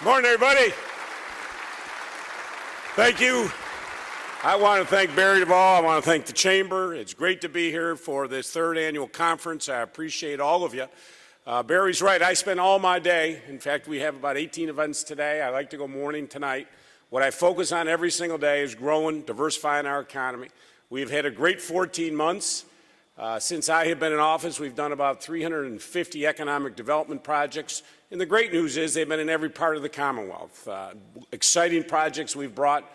Morning, everybody. Thank you. I want to thank Barry Duvall. I want to thank the Chamber. It's great to be here for this third annual conference. I appreciate all of you. Barry's right. I spend all my day. In fact, we have about 18 events today. I like to go morning to night. What I focus on every single day is growing, diversifying our economy. We've had a great 14 months. Since I have been in office, we've done about 350 economic development projects. And the great news is they've been in every part of the Commonwealth. Exciting projects we've brought.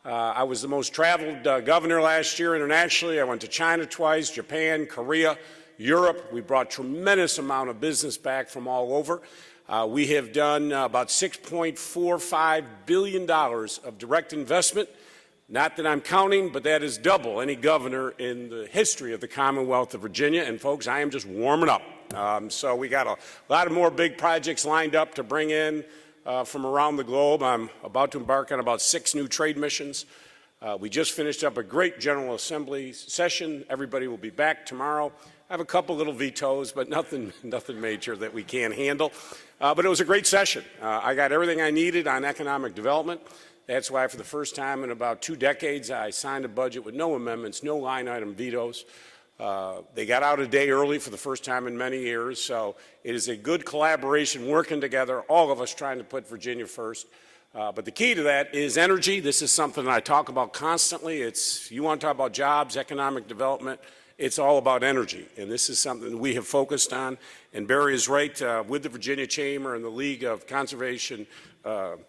I was the most traveled governor last year internationally. I went to China twice, Japan, Korea, Europe. We brought tremendous amount of business back from all over. We have done about $6.45 billion of direct investment. Not that I'm counting, but that is double any governor in the history of the Commonwealth of Virginia. And folks, I am just warming up. So we got a lot of more big projects lined up to bring in from around the globe. I'm about to embark on about 6 new trade missions. We just finished up a great General Assembly session. Everybody will be back tomorrow. I have a couple little vetoes, but nothing major that we can't handle. But it was a great session. I got everything I needed on economic development. That's why for the first time in about 2 decades, I signed a budget with no amendments, no line item vetoes. They got out a day early for the first time in many years, so it is a good collaboration working together, all of us trying to put Virginia first. But the key to that is energy. This is something I talk about constantly. You want to talk about jobs, economic development, it's all about energy. And this is something we have focused on. And Barry is right, with the Virginia Chamber and the League of Conservation of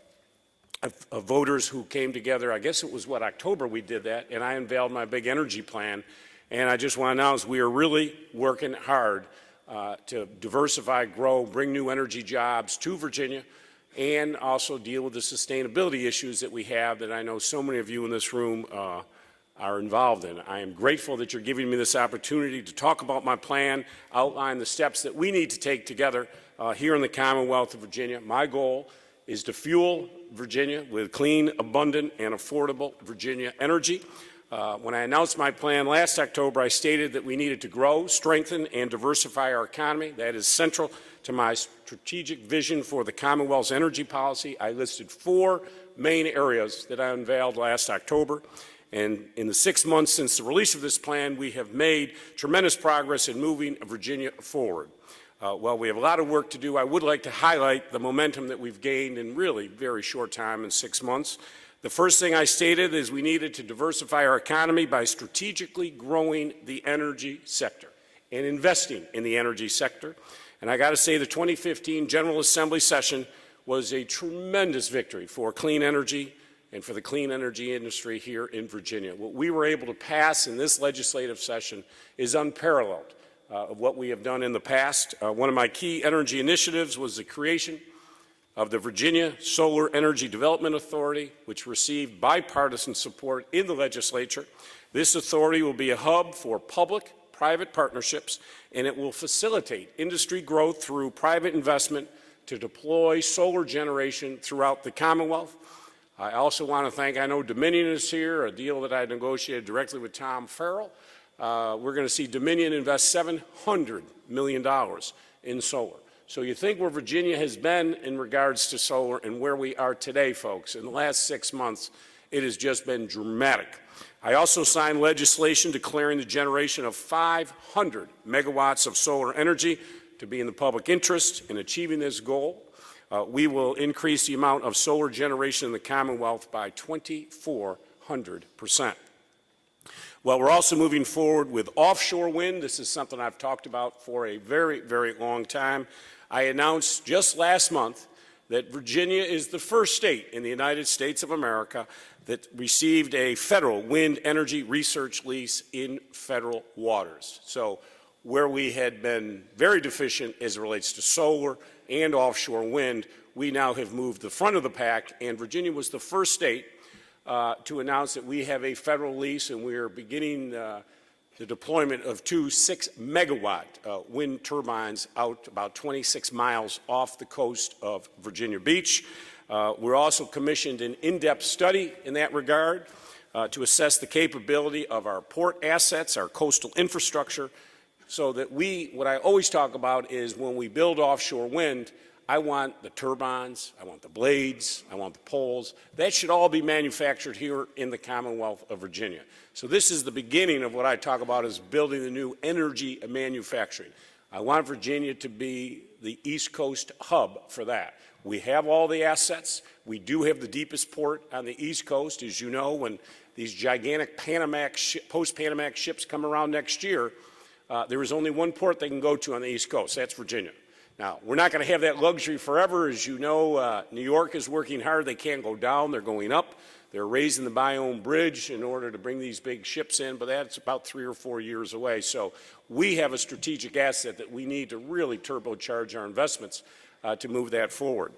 voters who came together. I guess it was, October we did that, and I unveiled my big energy plan. And I just want to announce we are really working hard to diversify, grow, bring new energy jobs to Virginia, and also deal with the sustainability issues that we have that I know so many of you in this room are involved in. I am grateful that you're giving me this opportunity to talk about my plan, outline the steps that we need to take together here in the Commonwealth of Virginia. My goal is to fuel Virginia with clean, abundant, and affordable Virginia energy. When I announced my plan last October, I stated that we needed to grow, strengthen, and diversify our economy. That is central to my strategic vision for the Commonwealth's energy policy. I listed 4 main areas that I unveiled last October. And in the 6 months since the release of this plan, we have made tremendous progress in moving Virginia forward. While we have a lot of work to do, I would like to highlight the momentum that we've gained in really very short time, in 6 months. The first thing I stated is we needed to diversify our economy by strategically growing the energy sector and investing in the energy sector. And I got to say the 2015 General Assembly session was a tremendous victory for clean energy and for the clean energy industry here in Virginia. What we were able to pass in this legislative session is unparalleled of what we have done in the past. One of my key energy initiatives was the creation of the Virginia Solar Energy Development Authority, which received bipartisan support in the legislature. This authority will be a hub for public-private partnerships, and it will facilitate industry growth through private investment to deploy solar generation throughout the Commonwealth. I also want to thank, I know Dominion is here, a deal that I negotiated directly with Tom Farrell. We're going to see Dominion invest $700 million in solar. So you think where Virginia has been in regards to solar and where we are today, folks. In the last 6 months, it has just been dramatic. I also signed legislation declaring the generation of 500 megawatts of solar energy to be in the public interest. In achieving this goal, we will increase the amount of solar generation in the Commonwealth by 2,400%. Well, we're also moving forward with offshore wind. This is something I've talked about for a very, very long time. I announced just last month that Virginia is the first state in the United States of America that received a federal wind energy research lease in federal waters. So where we had been very deficient as it relates to solar and offshore wind, we now have moved the front of the pack, and Virginia was the first state to announce that we have a federal lease, and we are beginning the deployment of 2 6-megawatt wind turbines out about 26 miles off the coast of Virginia Beach. We're also commissioned an in-depth study in that regard to assess the capability of our port assets, our coastal infrastructure, so that what I always talk about is when we build offshore wind, I want the turbines, I want the blades, I want the poles. That should all be manufactured here in the Commonwealth of Virginia. So this is the beginning of what I talk about as building the new energy manufacturing. I want Virginia to be the East Coast hub for that. We have all the assets. We do have the deepest port on the East Coast. As you know, when these gigantic post-Panamax ships come around next year, there is only one port they can go to on the East Coast. That's Virginia. Now, we're not going to have that luxury forever. As you know, New York is working hard. They can't go down. They're going up. They're raising the Bayonne Bridge in order to bring these big ships in, but that's about 3 or 4 years away. So we have a strategic asset that we need to really turbocharge our investments to move that forward.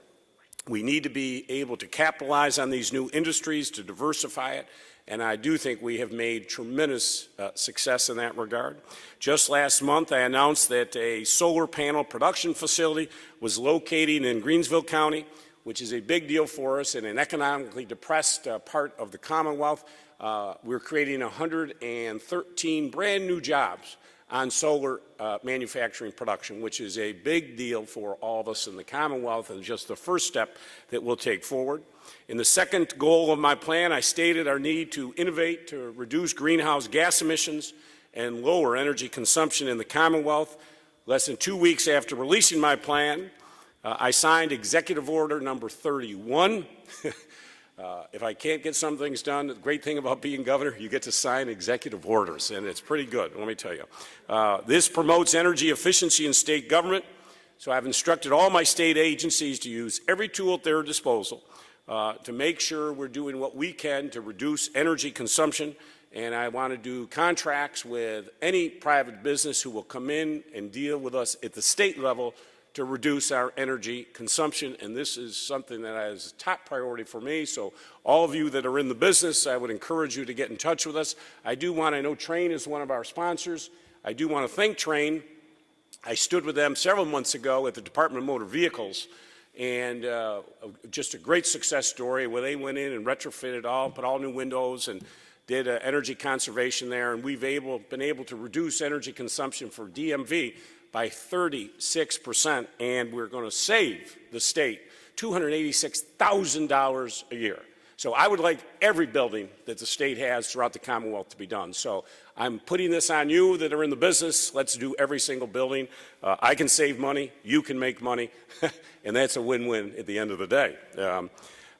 We need to be able to capitalize on these new industries to diversify it, and I do think we have made tremendous success in that regard. Just last month, I announced that a solar panel production facility was located in Greensville County, which is a big deal for us in an economically depressed part of the Commonwealth. We're creating 113 brand new jobs on solar manufacturing production, which is a big deal for all of us in the Commonwealth and just the first step that we'll take forward. In the second goal of my plan, I stated our need to innovate to reduce greenhouse gas emissions and lower energy consumption in the Commonwealth. Less than 2 weeks after releasing my plan, I signed Executive Order number 31. If I can't get some things done, the great thing about being governor, you get to sign executive orders, and it's pretty good, let me tell you. This promotes energy efficiency in state government, so I've instructed all my state agencies to use every tool at their disposal to make sure we're doing what we can to reduce energy consumption, and I want to do contracts with any private business who will come in and deal with us at the state level to reduce our energy consumption, and this is something that is a top priority for me. So all of you that are in the business, I would encourage you to get in touch with us. I know Trane is one of our sponsors. I do want to thank Trane. I stood with them several months ago at the Department of Motor Vehicles, and just a great success story where they went in and retrofitted all, put all new windows and did energy conservation there, and we've been able to reduce energy consumption for DMV by 36%, and we're going to save the state $286,000 a year. So I would like every building that the state has throughout the Commonwealth to be done. So I'm putting this on you that are in the business. Let's do every single building. I can save money, you can make money, and that's a win-win at the end of the day.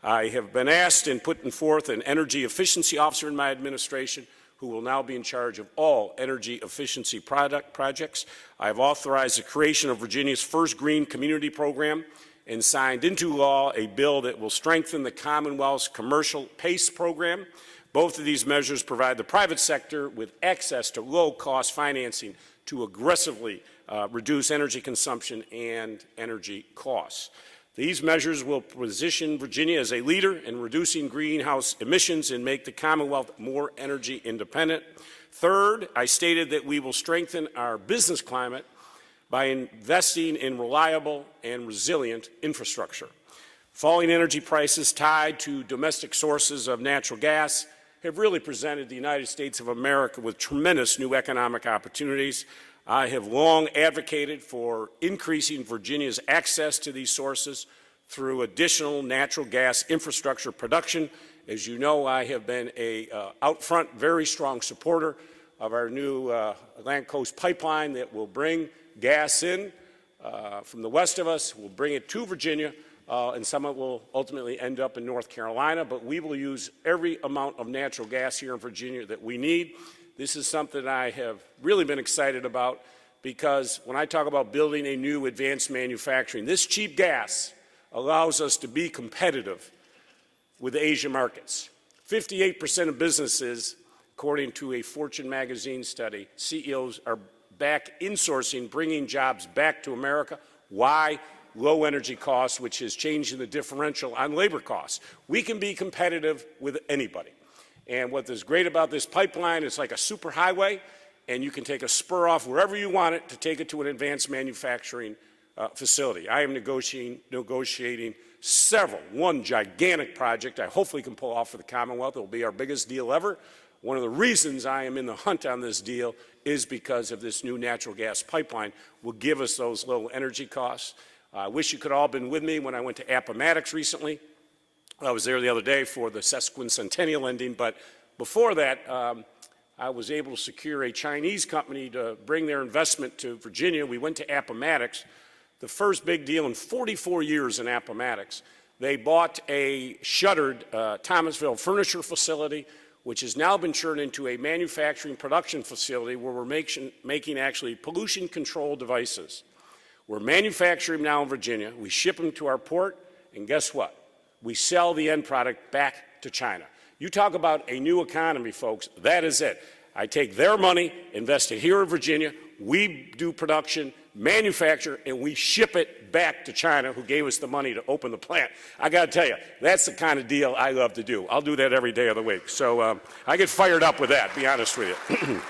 I have been asked and putting forth an energy efficiency officer in my administration who will now be in charge of all energy efficiency projects. I have authorized the creation of Virginia's first green community program and signed into law a bill that will strengthen the Commonwealth's commercial PACE program. Both of these measures provide the private sector with access to low-cost financing to aggressively reduce energy consumption and energy costs. These measures will position Virginia as a leader in reducing greenhouse emissions and make the Commonwealth more energy independent. Third, I stated that we will strengthen our business climate by investing in reliable and resilient infrastructure. Falling energy prices tied to domestic sources of natural gas have really presented the United States of America with tremendous new economic opportunities. I have long advocated for increasing Virginia's access to these sources through additional natural gas infrastructure production. As you know, I have been a out front, very strong supporter of our new Atlantic Coast pipeline that will bring gas in from the west of us, will bring it to Virginia, and some of it will ultimately end up in North Carolina, but we will use every amount of natural gas here in Virginia that we need. This is something I have really been excited about because when I talk about building a new advanced manufacturing, this cheap gas allows us to be competitive with the Asian markets. 58% of businesses, according to a Fortune magazine study, CEOs are back insourcing, bringing jobs back to America. Why? Low energy costs, which is changing the differential on labor costs. We can be competitive with anybody. And what is great about this pipeline, it's like a super highway, and you can take a spur off wherever you want it to take it to an advanced manufacturing facility. I am negotiating several, one gigantic project I hopefully can pull off for the Commonwealth. It will be our biggest deal ever. One of the reasons I am in the hunt on this deal is because of this new natural gas pipeline will give us those low energy costs. I wish you could all have been with me when I went to Appomattox recently. I was there the other day for the sesquicentennial ending, but before that, I was able to secure a Chinese company to bring their investment to Virginia. We went to Appomattox, the first big deal in 44 years in Appomattox. They bought a shuttered Thomasville furniture facility, which has now been turned into a manufacturing production facility where we're making actually pollution control devices. We're manufacturing now in Virginia. We ship them to our port, and guess what? We sell the end product back to China. You talk about a new economy, folks. That is it. I take their money, invest it here in Virginia. We do production, manufacture, and we ship it back to China, who gave us the money to open the plant. I got to tell you, that's the kind of deal I love to do. I'll do that every day of the week. So I get fired up with that, to be honest with you.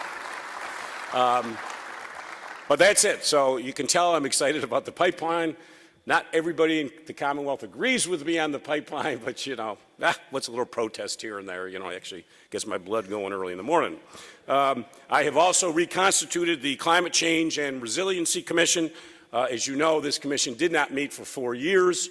But that's it. So you can tell I'm excited about the pipeline. Not everybody in the Commonwealth agrees with me on the pipeline, but, you know, what's a little protest here and there, you know, actually gets my blood going early in the morning. I have also reconstituted the Climate Change and Resiliency Commission. As you know, this commission did not meet for 4 years,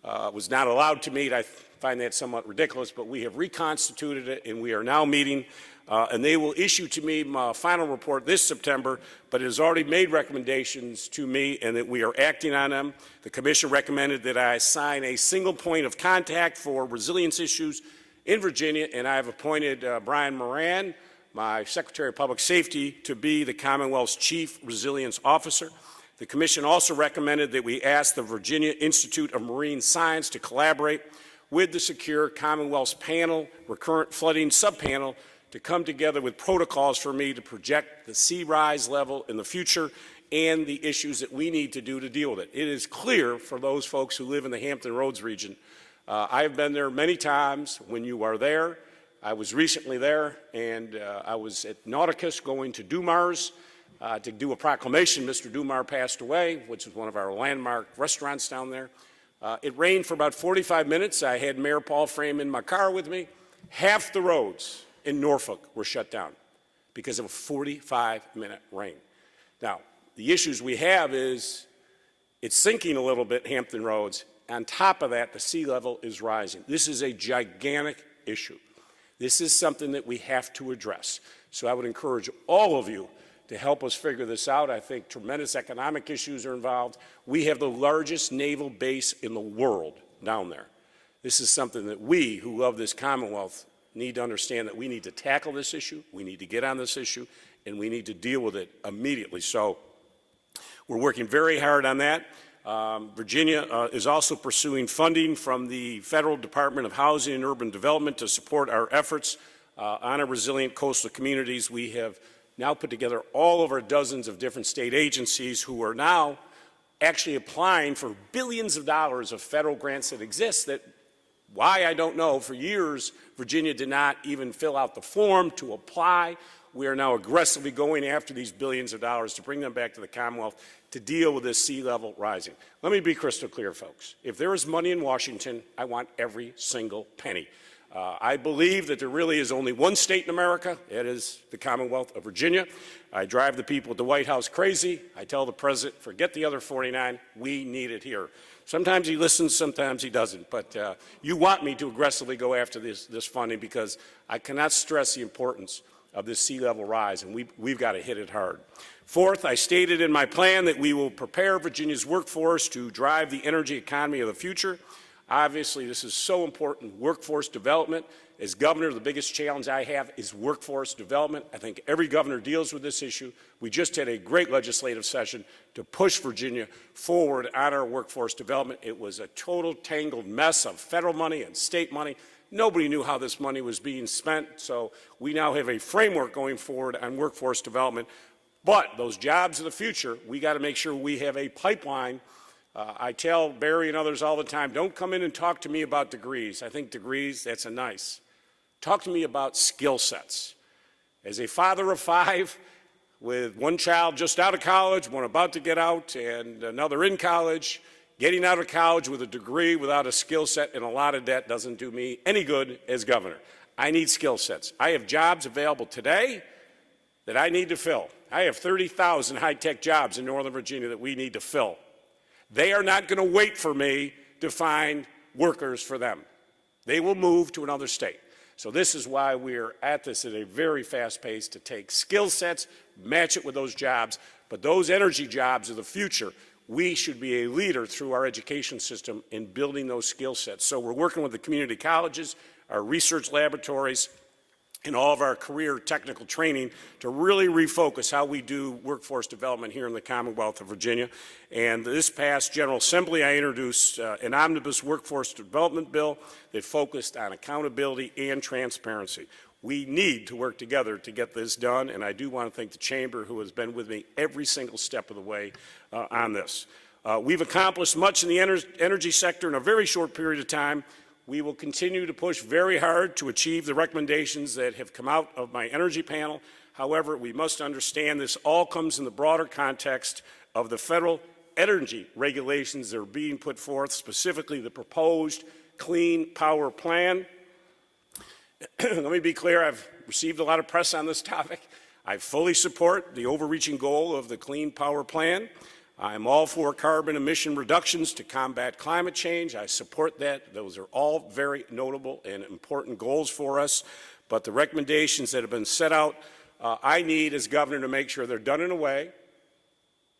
was not allowed to meet. I find that somewhat ridiculous, but we have reconstituted it, and we are now meeting. And they will issue to me my final report this September, but it has already made recommendations to me and that we are acting on them. The Commission recommended that I assign a single point of contact for resilience issues in Virginia, and I have appointed Brian Moran, my Secretary of Public Safety, to be the Commonwealth's Chief Resilience Officer. The Commission also recommended that we ask the Virginia Institute of Marine Science to collaborate with the Secure Commonwealth's Panel Recurrent Flooding Subpanel to come together with protocols for me to project the sea rise level in the future and the issues that we need to do to deal with it. It is clear for those folks who live in the Hampton Roads region. I have been there many times when you are there. I was recently there, and I was at Nauticus going to Dumars to do a proclamation. Mr. Dumar passed away, which is one of our landmark restaurants down there. It rained for about 45 minutes. I had Mayor Paul Frame in my car with me. Half the roads in Norfolk were shut down because of a 45-minute rain. Now, the issues we have is it's sinking a little bit, Hampton Roads. On top of that, the sea level is rising. This is a gigantic issue. This is something that we have to address. So I would encourage all of you to help us figure this out. I think tremendous economic issues are involved. We have the largest naval base in the world down there. This is something that we, who love this Commonwealth, need to understand that we need to tackle this issue, we need to get on this issue, and we need to deal with it immediately. So we're working very hard on that. Virginia is also pursuing funding from the Federal Department of Housing and Urban Development to support our efforts on our resilient coastal communities. We have now put together all of our dozens of different state agencies who are now actually applying for billions of dollars of federal grants that exist that, why, I don't know. For years, Virginia did not even fill out the form to apply. We are now aggressively going after these billions of dollars to bring them back to the Commonwealth to deal with this sea level rising. Let me be crystal clear, folks. If there is money in Washington, I want every single penny. I believe that there really is only one state in America. It is the Commonwealth of Virginia. I drive the people at the White House crazy. I tell the president, forget the other 49. We need it here. Sometimes he listens, sometimes he doesn't. But you want me to aggressively go after this funding because I cannot stress the importance of this sea level rise, and we've got to hit it hard. Fourth, I stated in my plan that we will prepare Virginia's workforce to drive the energy economy of the future. Obviously, this is so important, workforce development. As governor, the biggest challenge I have is workforce development. I think every governor deals with this issue. We just had a great legislative session to push Virginia forward on our workforce development. It was a total tangled mess of federal money and state money. Nobody knew how this money was being spent, so we now have a framework going forward on workforce development. But those jobs of the future, we got to make sure we have a pipeline. I tell Barry and others all the time, don't come in and talk to me about degrees. I think degrees, that's a nice. Talk to me about skill sets. As a father of 5, with one child just out of college, one about to get out, and another in college, getting out of college with a degree without a skill set and a lot of debt doesn't do me any good as governor. I need skill sets. I have jobs available today that I need to fill. I have 30,000 high-tech jobs in Northern Virginia that we need to fill. They are not going to wait for me to find workers for them. They will move to another state. So this is why we are at this at a very fast pace to take skill sets, match it with those jobs. But those energy jobs of the future, we should be a leader through our education system in building those skill sets. So we're working with the community colleges, our research laboratories, and all of our career technical training to really refocus how we do workforce development here in the Commonwealth of Virginia. And this past General Assembly, I introduced an omnibus workforce development bill that focused on accountability and transparency. We need to work together to get this done, and I do want to thank the Chamber, who has been with me every single step of the way on this. We've accomplished much in the energy sector in a very short period of time. We will continue to push very hard to achieve the recommendations that have come out of my energy panel. However, we must understand this all comes in the broader context of the federal energy regulations that are being put forth, specifically the proposed Clean Power Plan. Let me be clear, I've received a lot of press on this topic. I fully support the overreaching goal of the Clean Power Plan. I'm all for carbon emission reductions to combat climate change. I support that. Those are all very notable and important goals for us. But the recommendations that have been set out, I need as governor to make sure they're done in a way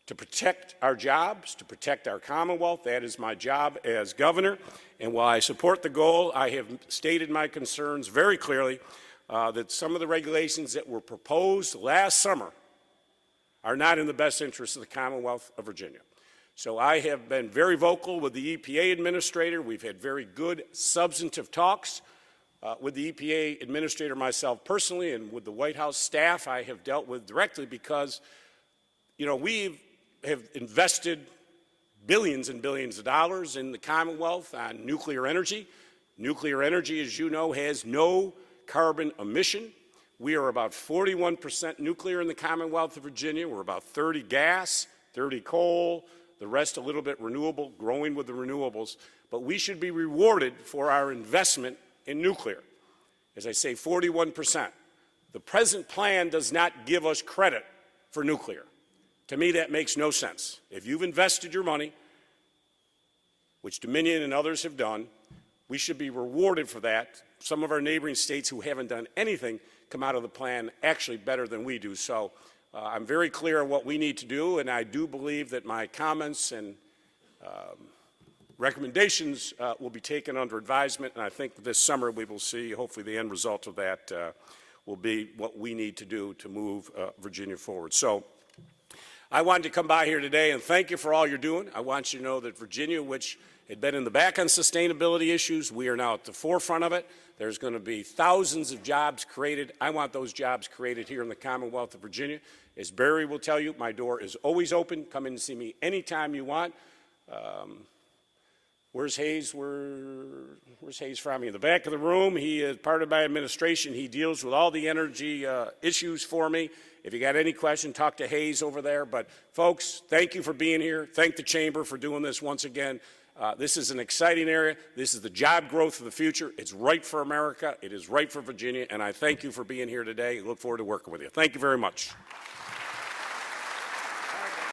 to protect our jobs, to protect our Commonwealth. That is my job as governor. And while I support the goal, I have stated my concerns very clearly that some of the regulations that were proposed last summer are not in the best interest of the Commonwealth of Virginia. So I have been very vocal with the EPA administrator. We've had very good substantive talks with the EPA administrator myself personally, and with the White House staff I have dealt with directly, because, you know, we have invested billions and billions of dollars in the Commonwealth on nuclear energy. Nuclear energy, as you know, has no carbon emission. We are about 41% nuclear in the Commonwealth of Virginia. We're about 30 gas, 30 coal, the rest a little bit renewable, growing with the renewables. But we should be rewarded for our investment in nuclear. As I say, 41%. The present plan does not give us credit for nuclear. To me, that makes no sense. If you've invested your money, which Dominion and others have done, we should be rewarded for that. Some of our neighboring states who haven't done anything come out of the plan actually better than we do. So I'm very clear on what we need to do, and I do believe that my comments and recommendations will be taken under advisement, and I think this summer we will see, hopefully, the end result of that will be what we need to do to move Virginia forward. So I wanted to come by here today and thank you for all you're doing. I want you to know that Virginia, which had been in the back on sustainability issues, we are now at the forefront of it. There's going to be thousands of jobs created. I want those jobs created here in the Commonwealth of Virginia. As Barry will tell you, my door is always open. Come in and see me anytime you want. Where's Hayes? Where's Hayes from? In the back of the room. He is part of my administration. He deals with all the energy issues for me. If you got any question, talk to Hayes over there. But folks, thank you for being here. Thank the Chamber for doing this once again. This is an exciting area. This is the job growth of the future. It's right for America. It is right for Virginia. And I thank you for being here today. I look forward to working with you. Thank you very much.